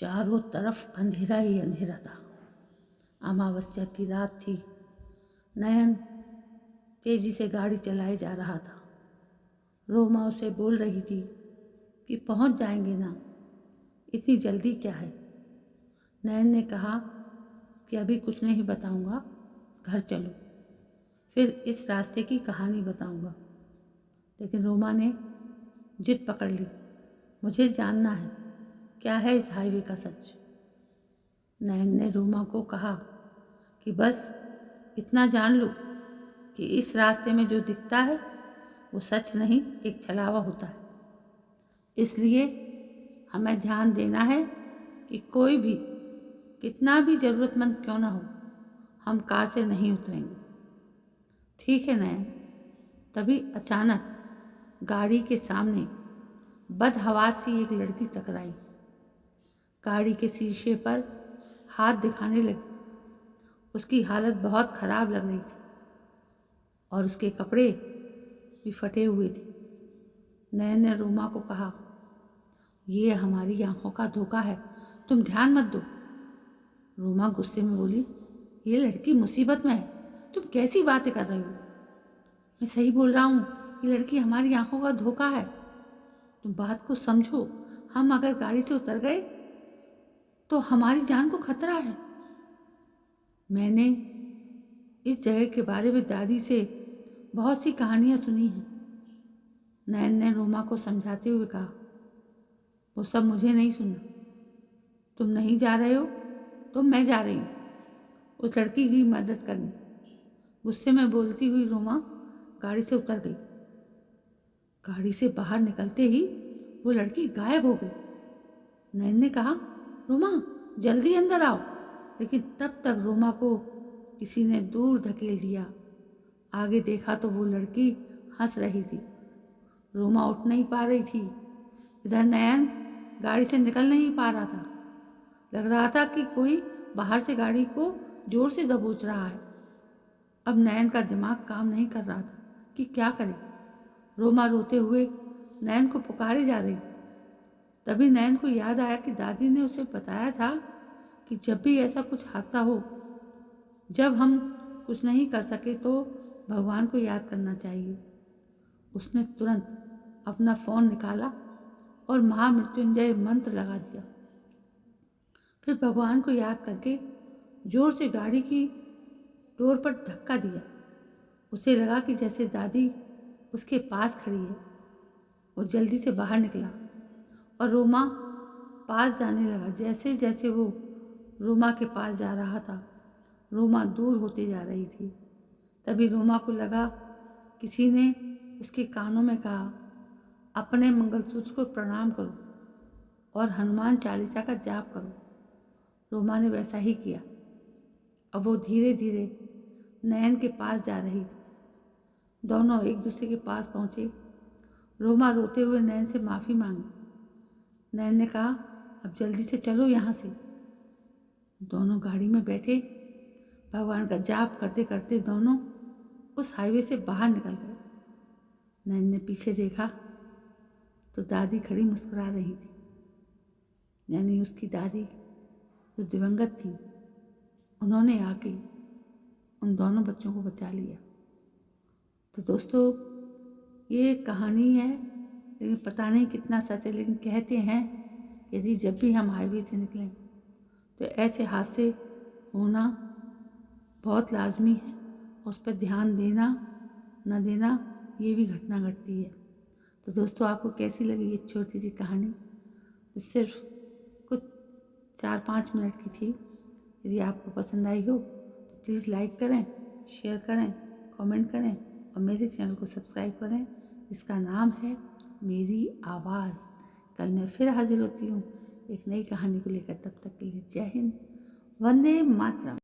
चारों तरफ अंधेरा ही अंधेरा था। अमावस्या की रात थी। नयन तेजी से गाड़ी चलाए जा रहा था। रोमा उसे बोल रही थी कि पहुंच जाएंगे ना, इतनी जल्दी क्या है। नयन ने कहा कि अभी कुछ नहीं बताऊंगा, घर चलो, फिर इस रास्ते की कहानी बताऊंगा। लेकिन रोमा ने जिद पकड़ ली, मुझे जानना है क्या है इस हाईवे का सच। नयन ने रोमा को कहा कि बस इतना जान लो कि इस रास्ते में जो दिखता है वो सच नहीं, एक छलावा होता है। इसलिए हमें ध्यान देना है कि कोई भी कितना भी ज़रूरतमंद क्यों ना हो, हम कार से नहीं उतरेंगे। ठीक है नयन। तभी अचानक गाड़ी के सामने बदहवास सी एक लड़की टकराई। गाड़ी के शीशे पर हाथ दिखाने लगी। उसकी हालत बहुत ख़राब लग रही थी और उसके कपड़े भी फटे हुए थे। नयन ने रोमा को कहा, ये हमारी आंखों का धोखा है, तुम ध्यान मत दो। रोमा गुस्से में बोली, ये लड़की मुसीबत में है, तुम कैसी बातें कर रही हो। मैं सही बोल रहा हूँ, ये लड़की हमारी आंखों का धोखा है। तुम बात को समझो, हम अगर गाड़ी से उतर गए तो हमारी जान को खतरा है। मैंने इस जगह के बारे में दादी से बहुत सी कहानियाँ सुनी हैं। नयन ने रोमा को समझाते हुए कहा, वो सब मुझे नहीं सुनना। तुम नहीं जा रहे हो तो मैं जा रही हूँ उस लड़की की मदद करने। गुस्से में बोलती हुई रोमा गाड़ी से उतर गई। गाड़ी से बाहर निकलते ही वो लड़की गायब हो गई। नयन ने कहा, रोमा जल्दी अंदर आओ। लेकिन तब तक रोमा को किसी ने दूर धकेल दिया। आगे देखा तो वो लड़की हंस रही थी। रोमा उठ नहीं पा रही थी। इधर नयन गाड़ी से निकल नहीं पा रहा था। लग रहा था कि कोई बाहर से गाड़ी को जोर से दबोच रहा है। अब नयन का दिमाग काम नहीं कर रहा था कि क्या करे। रोमा रोते हुए नयन को पुकारे जा रही थी। तभी नयन को याद आया कि दादी ने उसे बताया था कि जब भी ऐसा कुछ हादसा हो, जब हम कुछ नहीं कर सके तो भगवान को याद करना चाहिए। उसने तुरंत अपना फ़ोन निकाला और महामृत्युंजय मंत्र लगा दिया। फिर भगवान को याद करके जोर से गाड़ी की डोर पर धक्का दिया। उसे लगा कि जैसे दादी उसके पास खड़ी है। वो जल्दी से बाहर निकला और रोमा पास जाने लगा। जैसे जैसे वो रोमा के पास जा रहा था, रोमा दूर होती जा रही थी। तभी रोमा को लगा किसी ने उसके कानों में कहा, अपने मंगलसूत्र को प्रणाम करो और हनुमान चालीसा का जाप करो। रोमा ने वैसा ही किया। अब वो धीरे धीरे नयन के पास जा रही थी। दोनों एक दूसरे के पास पहुँचे। रोमा रोते हुए नयन से माफ़ी मांगी। नयन ने कहा, अब जल्दी से चलो यहाँ से। दोनों गाड़ी में बैठे भगवान का जाप करते करते दोनों उस हाईवे से बाहर निकल गए। नयन ने पीछे देखा तो दादी खड़ी मुस्कुरा रही थी, यानी उसकी दादी जो दिवंगत थी। उन्होंने आके उन दोनों बच्चों को बचा लिया। तो दोस्तों, ये कहानी है, लेकिन पता नहीं कितना सच है। लेकिन कहते हैं यदि जब भी हम हाईवे से निकलें तो ऐसे हादसे होना बहुत लाजमी है। उस पर ध्यान देना न देना, ये भी घटना घटती है। तो दोस्तों, आपको कैसी लगी ये छोटी सी कहानी, जो सिर्फ कुछ 4-5 मिनट की थी। यदि आपको पसंद आई हो तो प्लीज़ लाइक करें, शेयर करें, कमेंट करें और मेरे चैनल को सब्सक्राइब करें, जिसका नाम है मेरी आवाज़। कल मैं फिर हाजिर होती हूँ एक नई कहानी को लेकर। तब तक के लिए जय हिंद, वंदे मातरम।